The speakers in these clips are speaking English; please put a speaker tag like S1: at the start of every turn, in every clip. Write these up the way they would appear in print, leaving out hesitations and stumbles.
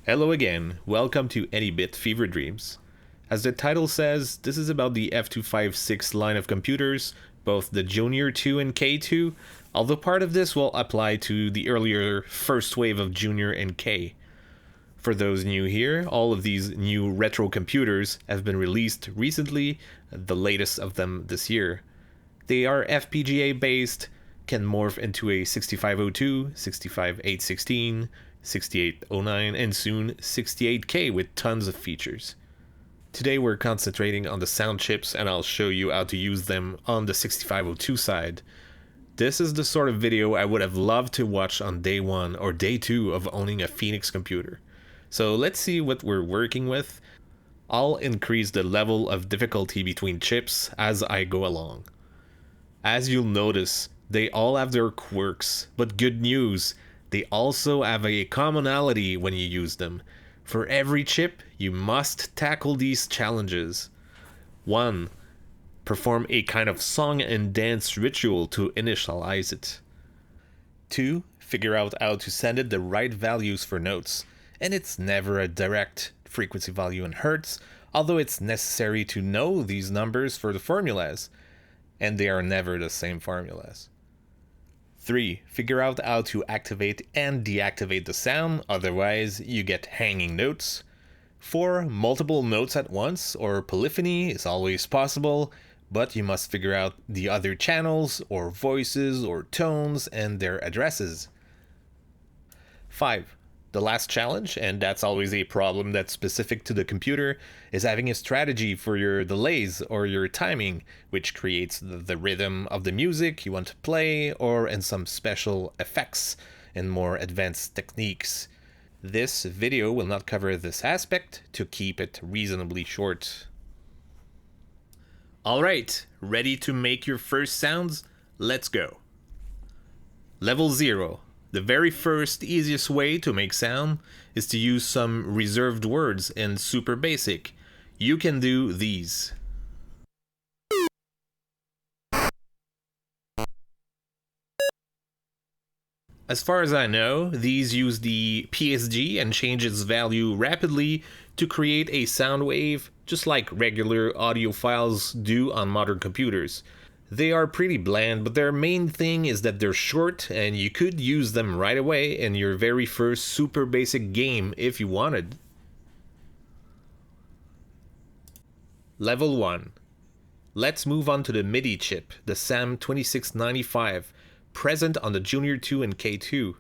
S1: Hello again, welcome to Any Bit Fever Dreams. As the title says, this is about the F256 line of computers, both the Junior 2 and K2, although part of this will apply to the earlier first wave of Junior and K. For those new here, all of these new retro computers have been released recently, the latest of them this year. They are FPGA based, can morph into a 6502, 65816, 6809, and soon 68K with tons of features. Today we're concentrating on the sound chips, and I'll show you how to use them on the 6502 side. This is the sort of video I would have loved to watch on day 1 or day 2 of owning a Phoenix computer. So let's see what we're working with. I'll increase the level of difficulty between chips as I go along. As you'll notice, they all have their quirks, but good news, they also have a commonality when you use them. For every chip, you must tackle these challenges. 1. Perform a kind of song and dance ritual to initialize it. 2. Figure out how to send it the right values for notes. And it's never a direct frequency value in hertz, although it's necessary to know these numbers for the formulas. And they are never the same formulas. 3. Figure out how to activate and deactivate the sound, otherwise you get hanging notes. 4. Multiple notes at once, or polyphony, is always possible, but you must figure out the other channels, or voices, or tones, and their addresses. 5. The last challenge, and that's always a problem that's specific to the computer, is having a strategy for your delays or your timing, which creates the rhythm of the music you want to play, or in some special effects and more advanced techniques. This video will not cover this aspect to keep it reasonably short. Alright, ready to make your first sounds? Let's go. Level 0. The very first, easiest way to make sound is to use some reserved words in superbasic. You can do these. As far as I know, these use the PSG and change its value rapidly to create a sound wave, just like regular audio files do on modern computers. They are pretty bland, but their main thing is that they're short and you could use them right away in your very first super basic game if you wanted. Level 1. Let's move on to the MIDI chip, the SAM2695, present on the Junior 2 and K2.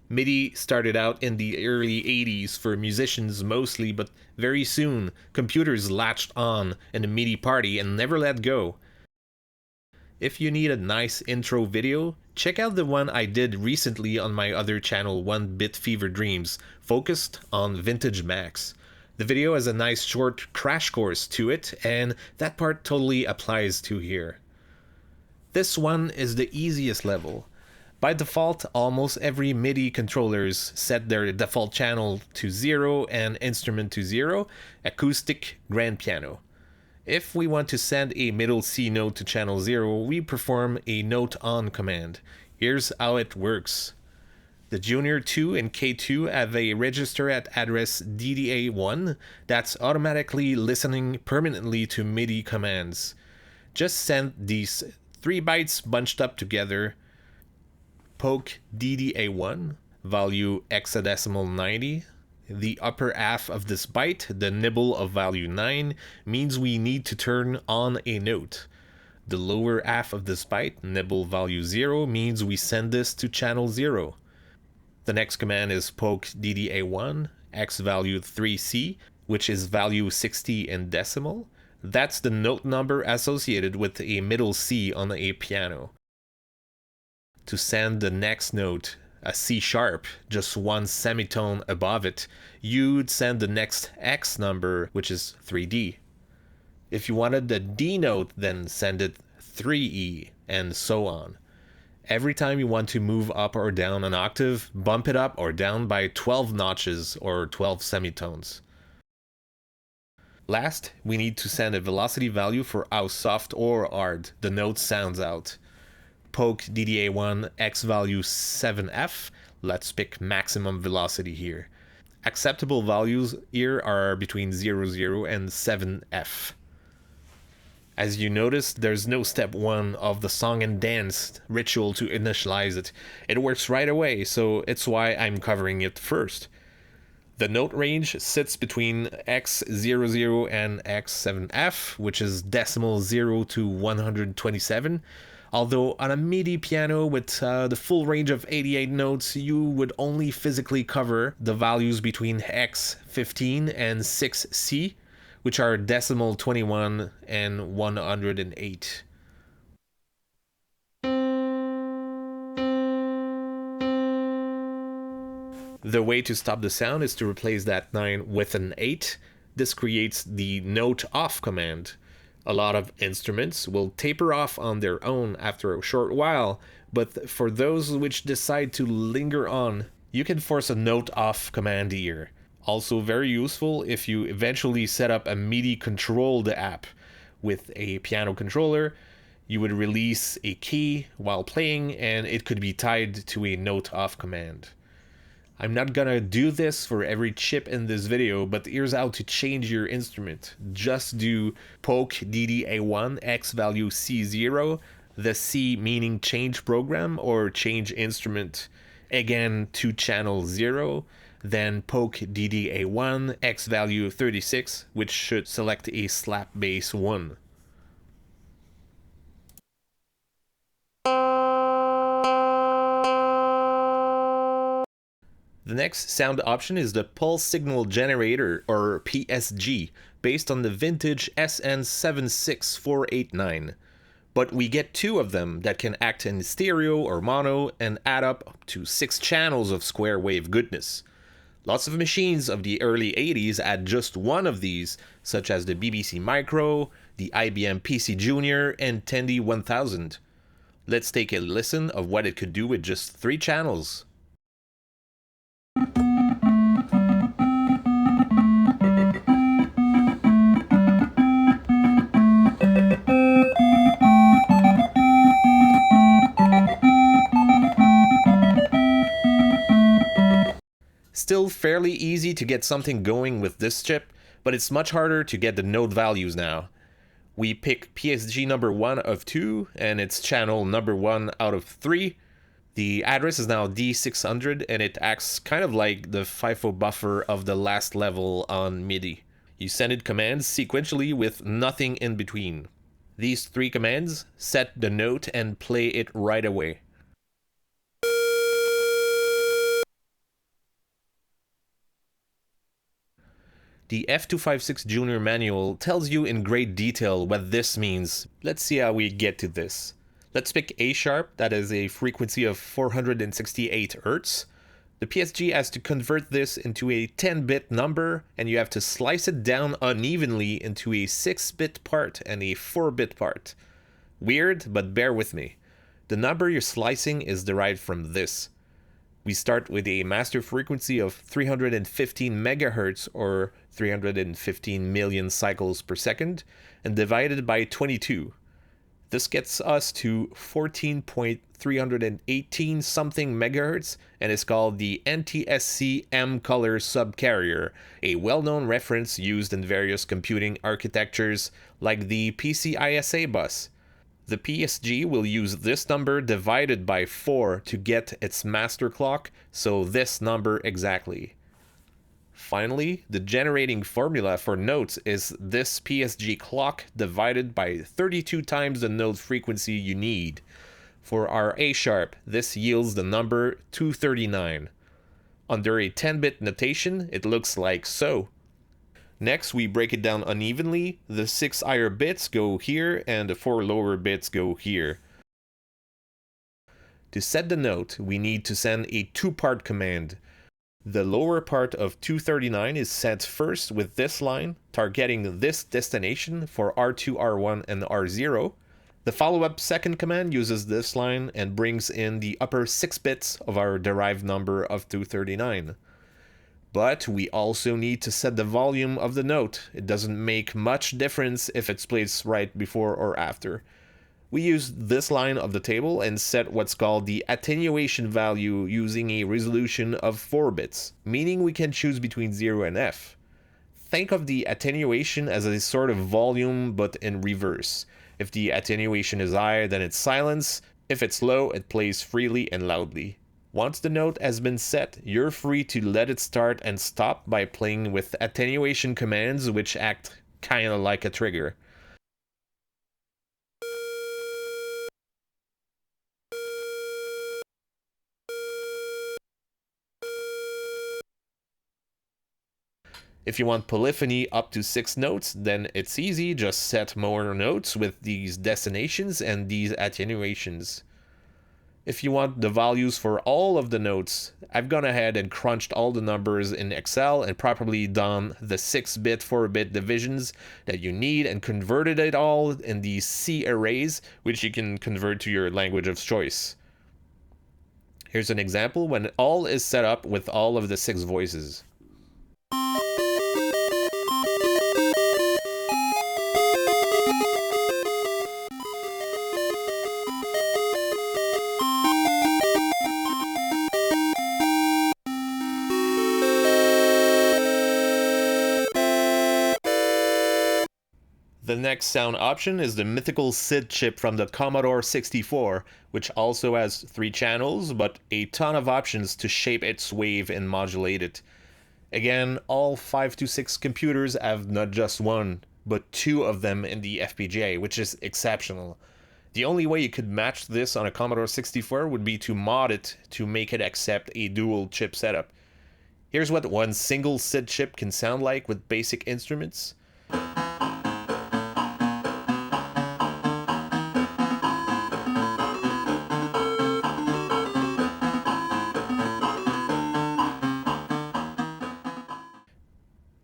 S1: MIDI started out in the early 80s for musicians mostly, but very soon computers latched on in the MIDI party and never let go. If you need a nice intro video, check out the one I did recently on my other channel 1-Bit Fever Dreams, focused on vintage Macs. The video has a nice short crash course to it, and that part totally applies to here. This one is the easiest level. By default, almost every MIDI controllers set their default channel to 0 and instrument to 0, acoustic, grand piano. If we want to send a middle C note to channel 0, we perform a note on command. Here's how it works. The Junior 2 and K2 have a register at address DDA1 that's automatically listening permanently to MIDI commands. Just send these 3 bytes bunched up together. Poke DDA1, value hexadecimal 90. The upper half of this byte, the nibble of value 9, means we need to turn on a note. The lower half of this byte, nibble value 0, means we send this to channel 0. The next command is poke DDA1, x value 3c, which is value 60 in decimal. That's the note number associated with a middle C on a piano. To send the next note, a C sharp, just one semitone above it, you'd send the next X number, which is 3D. If you wanted the D note, then send it 3E, and so on. Every time you want to move up or down an octave, bump it up or down by 12 notches or 12 semitones. Last, we need to send a velocity value for how soft or hard the note sounds out. Poke DDA1 X value 7F, let's pick maximum velocity here. Acceptable values here are between 00 and 7F. As you notice, there's no step 1 of the song and dance ritual to initialize it. It works right away, so it's why I'm covering it first. The note range sits between X00 and X7F, which is decimal 0 to 127. Although on a MIDI piano with the full range of 88 notes, you would only physically cover the values between X15 and 6C, which are decimal 21 and 108. The way to stop the sound is to replace that 9 with an 8. This creates the note off command. A lot of instruments will taper off on their own after a short while, but for those which decide to linger on, you can force a note off command here. Also very useful if you eventually set up a MIDI controlled app. With a piano controller, you would release a key while playing and it could be tied to a note off command. I'm not gonna do this for every chip in this video, but here's how to change your instrument. Just do poke DDA1 X value C0, the C meaning change program or change instrument, again to channel 0, then poke DDA1 X value 36, which should select a slap bass 1. The next sound option is the Pulse Signal Generator, or PSG, based on the vintage SN76489. But we get 2 of them that can act in stereo or mono and add up to 6 channels of square wave goodness. Lots of machines of the early 80s had just 1 of these, such as the BBC Micro, the IBM PC Junior, and Tandy 1000. Let's take a listen of what it could do with just 3 channels. Still fairly easy to get something going with this chip, but it's much harder to get the note values now. We pick PSG number 1 of 2, and it's channel number 1 out of 3. The address is now D600, and it acts kind of like the FIFO buffer of the last level on MIDI. You send it commands sequentially with nothing in between. These 3 commands set the note and play it right away. The F256 Junior manual tells you in great detail what this means. Let's see how we get to this. Let's pick A sharp, that is a frequency of 468 Hz. The PSG has to convert this into a 10-bit number, and you have to slice it down unevenly into a 6-bit part and a 4-bit part. Weird, but bear with me. The number you're slicing is derived from this. We start with a master frequency of 315 MHz or 315 million cycles per second, and divided by 22. This gets us to 14.318 something megahertz and is called the NTSC M-color subcarrier, a well-known reference used in various computing architectures like the PCISA bus. The PSG will use this number divided by 4 to get its master clock, so this number exactly. Finally, the generating formula for notes is this PSG clock divided by 32 times the note frequency you need. For our A sharp, this yields the number 239. Under a 10-bit notation, it looks like so. Next, we break it down unevenly. The 6 higher bits go here and the 4 lower bits go here. To set the note, we need to send a 2-part command. The lower part of 239 is set first with this line, targeting this destination for R2, R1, and R0. The follow-up second command uses this line and brings in the upper 6 bits of our derived number of 239. But we also need to set the volume of the note. It doesn't make much difference if it's placed right before or after. We used this line of the table and set what's called the attenuation value using a resolution of 4 bits, meaning we can choose between 0 and F. Think of the attenuation as a sort of volume but in reverse. If the attenuation is high, then it's silence. If it's low, it plays freely and loudly. Once the note has been set, you're free to let it start and stop by playing with attenuation commands which act kinda like a trigger. If you want polyphony up to 6 notes, then it's easy, just set more notes with these destinations and these attenuations. If you want the values for all of the notes, I've gone ahead and crunched all the numbers in Excel and properly done the 6-bit, 4-bit divisions that you need and converted it all in these C arrays, which you can convert to your language of choice. Here's an example when all is set up with all of the 6 voices. The next sound option is the mythical SID chip from the Commodore 64, which also has 3 channels, but a ton of options to shape its wave and modulate it. Again, all 526 computers have not just one, but 2 of them in the FPGA, which is exceptional. The only way you could match this on a Commodore 64 would be to mod it to make it accept a dual chip setup. Here's what one single SID chip can sound like with basic instruments.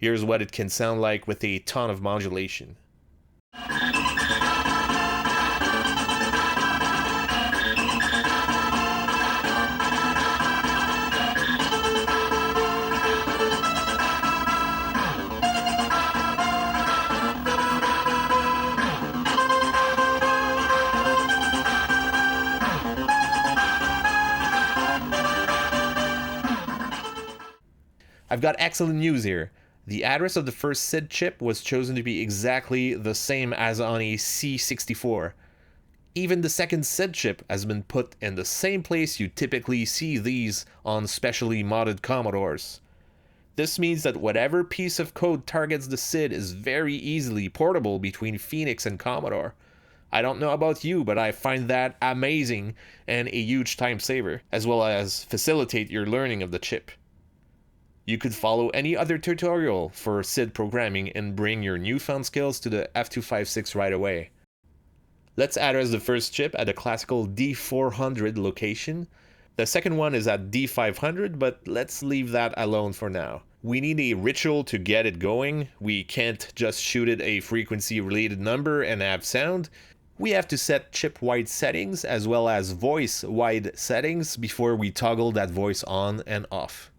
S1: Here's what it can sound like with a ton of modulation. I've got excellent news here. The address of the first SID chip was chosen to be exactly the same as on a C64. Even the second SID chip has been put in the same place you typically see these on specially modded Commodores. This means that whatever piece of code targets the SID is very easily portable between Phoenix and Commodore. I don't know about you, but I find that amazing and a huge time saver, as well as facilitate your learning of the chip. You could follow any other tutorial for SID programming and bring your newfound skills to the F256 right away. Let's address the first chip at the classical D400 location. The second one is at D500, but let's leave that alone for now. We need a ritual to get it going. We can't just shoot it a frequency-related number and have sound. We have to set chip-wide settings as well as voice-wide settings before we toggle that voice on and off.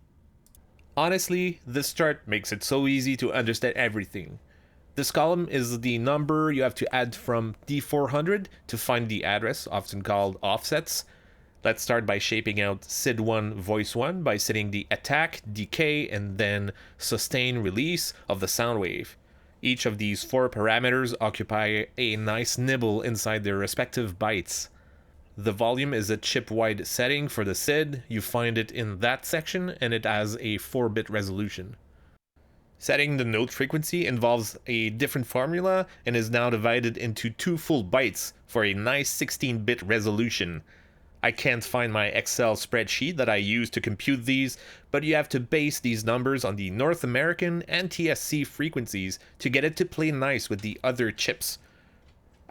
S1: Honestly, this chart makes it so easy to understand everything. This column is the number you have to add from D400 to find the address, often called offsets. Let's start by shaping out SID1 voice 1 by setting the attack, decay, and then sustain release of the sound wave. Each of these 4 parameters occupy a nice nibble inside their respective bytes. The volume is a chip-wide setting for the SID. You find it in that section, and it has a 4-bit resolution. Setting the note frequency involves a different formula and is now divided into 2 full bytes for a nice 16-bit resolution. I can't find my Excel spreadsheet that I use to compute these, but you have to base these numbers on the North American and TSC frequencies to get it to play nice with the other chips.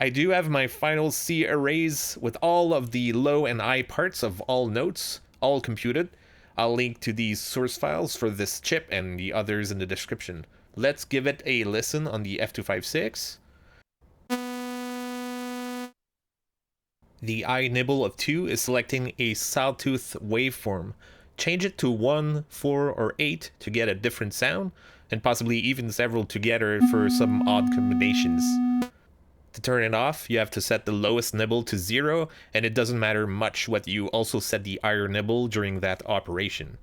S1: I do have my final C arrays with all of the low and high parts of all notes, all computed. I'll link to these source files for this chip and the others in the description. Let's give it a listen on the F256. The I nibble of 2 is selecting a sawtooth waveform. Change it to 1, 4, or 8 to get a different sound, and possibly even several together for some odd combinations. To turn it off, you have to set the lowest nibble to 0, and it doesn't matter much what you also set the higher nibble during that operation.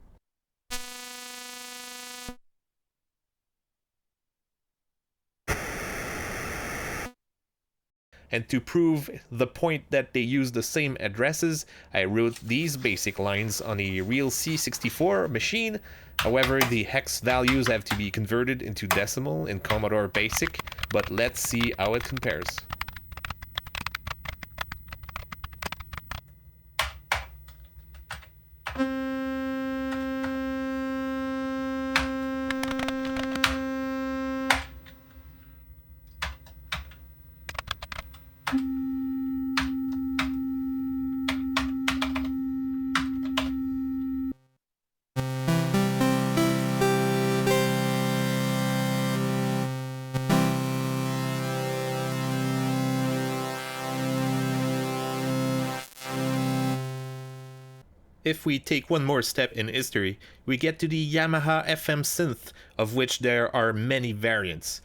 S1: And to prove the point that they use the same addresses, I wrote these basic lines on a real C64 machine. However, the hex values have to be converted into decimal in Commodore Basic, but let's see how it compares. If we take one more step in history, we get to the Yamaha FM synth, of which there are many variants.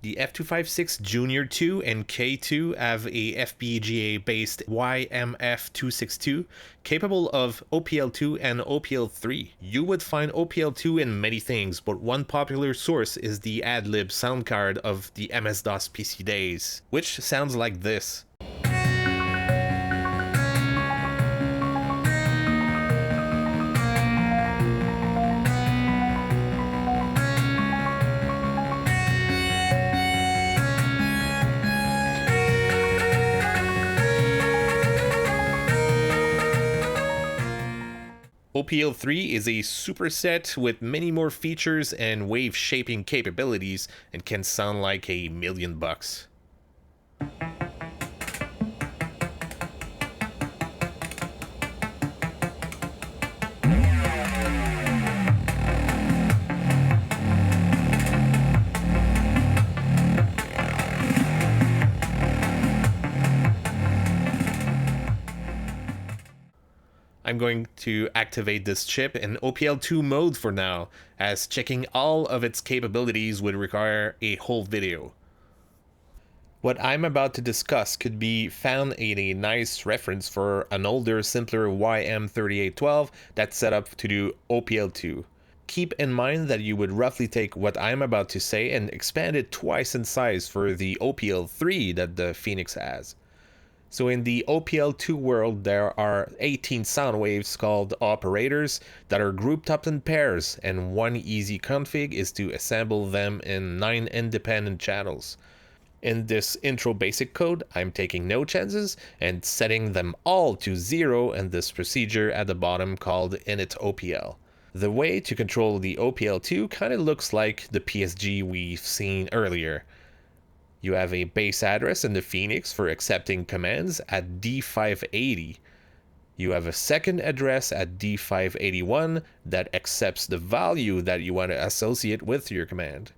S1: The F256 Junior 2 and K2 have a FPGA-based YMF262 capable of OPL2 and OPL3. You would find OPL2 in many things, but one popular source is the ad-lib sound card of the MS-DOS PC days, which sounds like this. OPL3 is a superset with many more features and wave shaping capabilities and can sound like $1,000,000. I'm going to activate this chip in OPL2 mode for now, as checking all of its capabilities would require a whole video. What I'm about to discuss could be found in a nice reference for an older, simpler YM3812 that's set up to do OPL2. Keep in mind that you would roughly take what I'm about to say and expand it twice in size for the OPL3 that the Phoenix has. So in the OPL2 world, there are 18 sound waves called operators that are grouped up in pairs, and one easy config is to assemble them in 9 independent channels. In this intro basic code, I'm taking no chances and setting them all to 0 in this procedure at the bottom called init OPL. The way to control the OPL2 kind of looks like the PSG we've seen earlier. You have a base address in the Phoenix for accepting commands at D580. You have a second address at D581 that accepts the value that you want to associate with your command.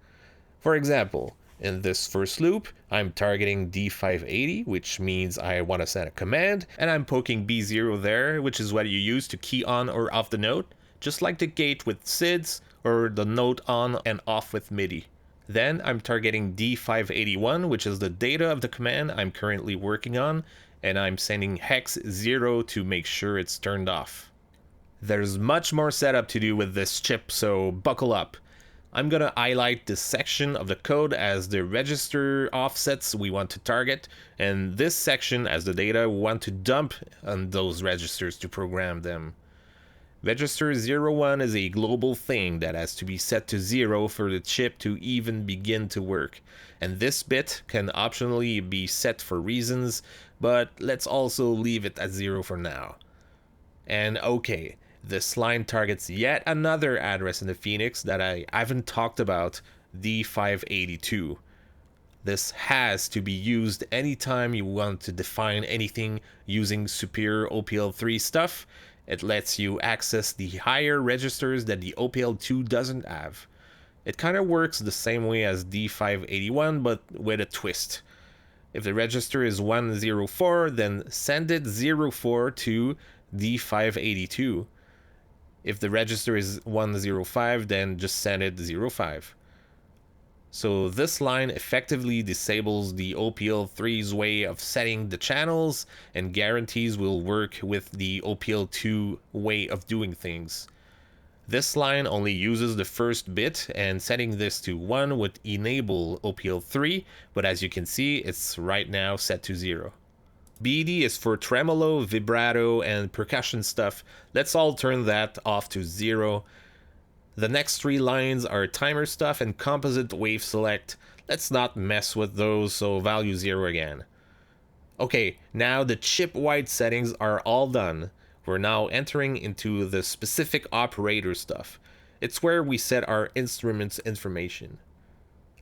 S1: For example, in this first loop, I'm targeting D580, which means I want to send a command, and I'm poking B0 there, which is what you use to key on or off the note, just like the gate with SIDS or the note on and off with MIDI. Then I'm targeting D581, which is the data of the command I'm currently working on, and I'm sending hex 0 to make sure it's turned off. There's much more setup to do with this chip, so buckle up. I'm gonna highlight this section of the code as the register offsets we want to target, and this section as the data we want to dump on those registers to program them. Register 01 is a global thing that has to be set to 0 for the chip to even begin to work, and this bit can optionally be set for reasons, but let's also leave it at 0 for now. And okay, this line targets yet another address in the Phoenix that I haven't talked about, D582. This has to be used anytime you want to define anything using superior OPL3 stuff. It lets you access the higher registers that the OPL2 doesn't have. It kind of works the same way as D581, but with a twist. If the register is 104, then send it 04 to D582. If the register is 105, then just send it 05. So this line effectively disables the OPL3's way of setting the channels and guarantees will work with the OPL2 way of doing things. This line only uses the first bit, and setting this to 1 would enable OPL3, but as you can see, it's right now set to 0. BD is for tremolo, vibrato, and percussion stuff. Let's all turn that off to 0. The next 3 lines are timer stuff and composite wave select. Let's not mess with those, so value 0 again. Okay, now the chip-wide settings are all done. We're now entering into the specific operator stuff. It's where we set our instruments information.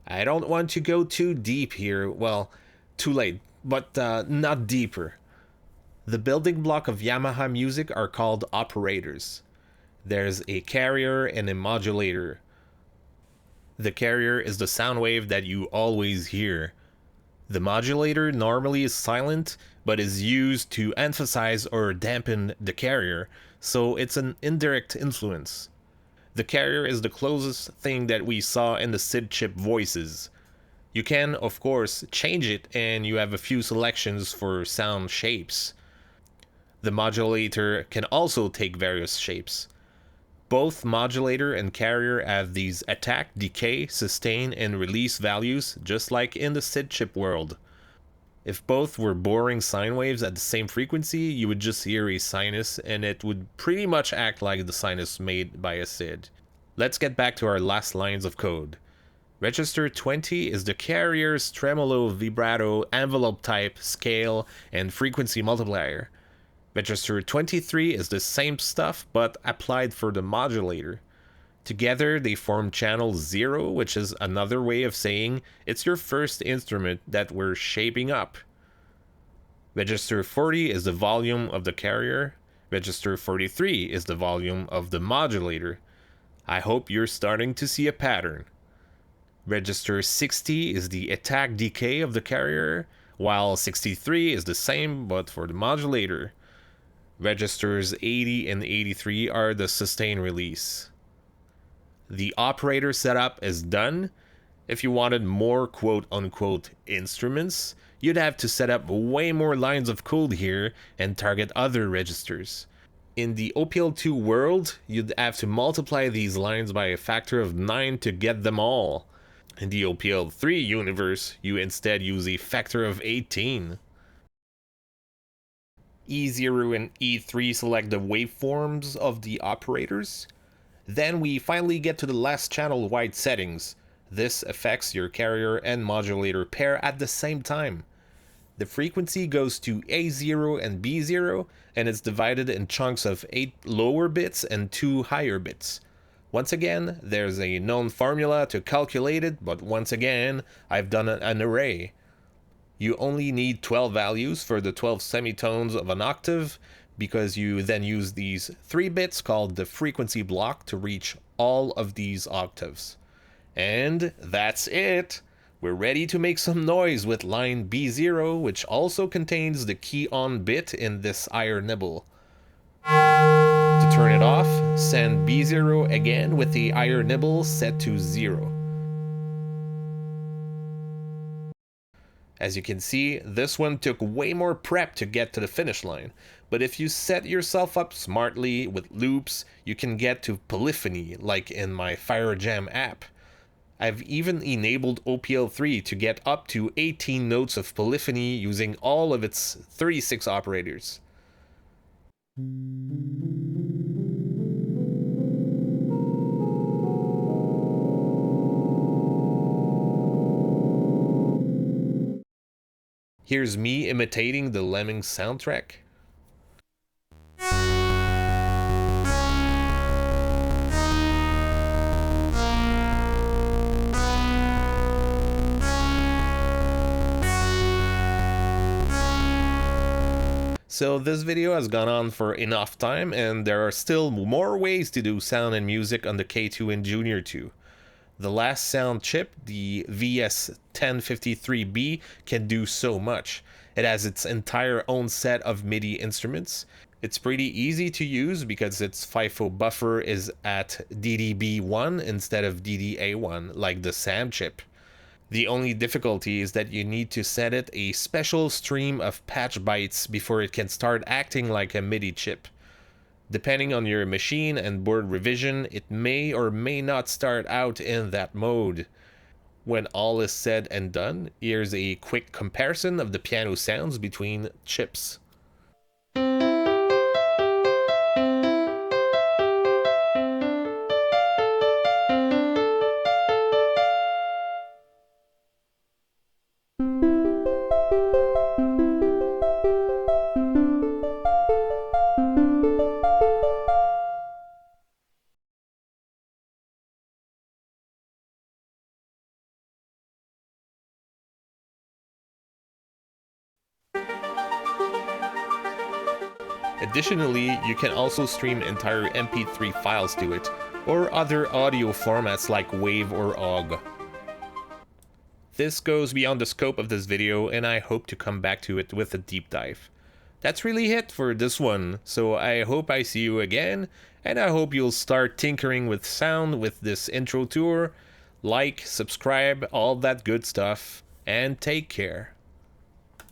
S1: I don't want to go too deep here, well, too late, but not deeper. The building block of Yamaha music are called operators. There's a carrier and a modulator. The carrier is the sound wave that you always hear. The modulator normally is silent, but is used to emphasize or dampen the carrier, so it's an indirect influence. The carrier is the closest thing that we saw in the SID chip voices. You can, of course, change it and you have a few selections for sound shapes. The modulator can also take various shapes. Both modulator and carrier have these attack, decay, sustain, and release values, just like in the SID chip world. If both were boring sine waves at the same frequency, you would just hear a sinus, and it would pretty much act like the sinus made by a SID. Let's get back to our last lines of code. Register 20 is the carrier's tremolo, vibrato, envelope type, scale, and frequency multiplier. Register 23 is the same stuff, but applied for the modulator. Together, they form channel 0, which is another way of saying it's your first instrument that we're shaping up. Register 40 is the volume of the carrier. Register 43 is the volume of the modulator. I hope you're starting to see a pattern. Register 60 is the attack decay of the carrier, while 63 is the same but for the modulator. Registers 80 and 83 are the sustain release. The operator setup is done. If you wanted more quote-unquote instruments, you'd have to set up way more lines of code here and target other registers. In the OPL2 world, you'd have to multiply these lines by a factor of 9 to get them all. In the OPL3 universe, you instead use a factor of 18. E0 and E3 select the waveforms of the operators. Then we finally get to the last channel wide settings. This affects your carrier and modulator pair at the same time. The frequency goes to A0 and B0, and it's divided in chunks of 8 lower bits and 2 higher bits. Once again, there's a known formula to calculate it, but once again, I've done an array. You only need 12 values for the 12 semitones of an octave, because you then use these 3 bits called the frequency block to reach all of these octaves. And that's it! We're ready to make some noise with line B0, which also contains the key on bit in this higher nibble. To turn it off, send B0 again with the higher nibble set to 0. As you can see, this one took way more prep to get to the finish line, but if you set yourself up smartly with loops, you can get to polyphony like in my FireJam app. I've even enabled OPL3 to get up to 18 notes of polyphony using all of its 36 operators. Here's me imitating the Lemmings soundtrack. So this video has gone on for enough time, and there are still more ways to do sound and music on the K2 and Junior 2. The last sound chip, the VS1053B, can do so much. It has its entire own set of MIDI instruments. It's pretty easy to use because its FIFO buffer is at DDB1 instead of DDA1, like the SAM chip. The only difficulty is that you need to set it a special stream of patch bytes before it can start acting like a MIDI chip. Depending on your machine and board revision, it may or may not start out in that mode. When all is said and done, here's a quick comparison of the piano sounds between chips. Additionally, you can also stream entire MP3 files to it, or other audio formats like WAV or OGG. This goes beyond the scope of this video, and I hope to come back to it with a deep dive. That's really it for this one, so I hope I see you again, and I hope you'll start tinkering with sound with this intro tour. Like, subscribe, all that good stuff, and take care.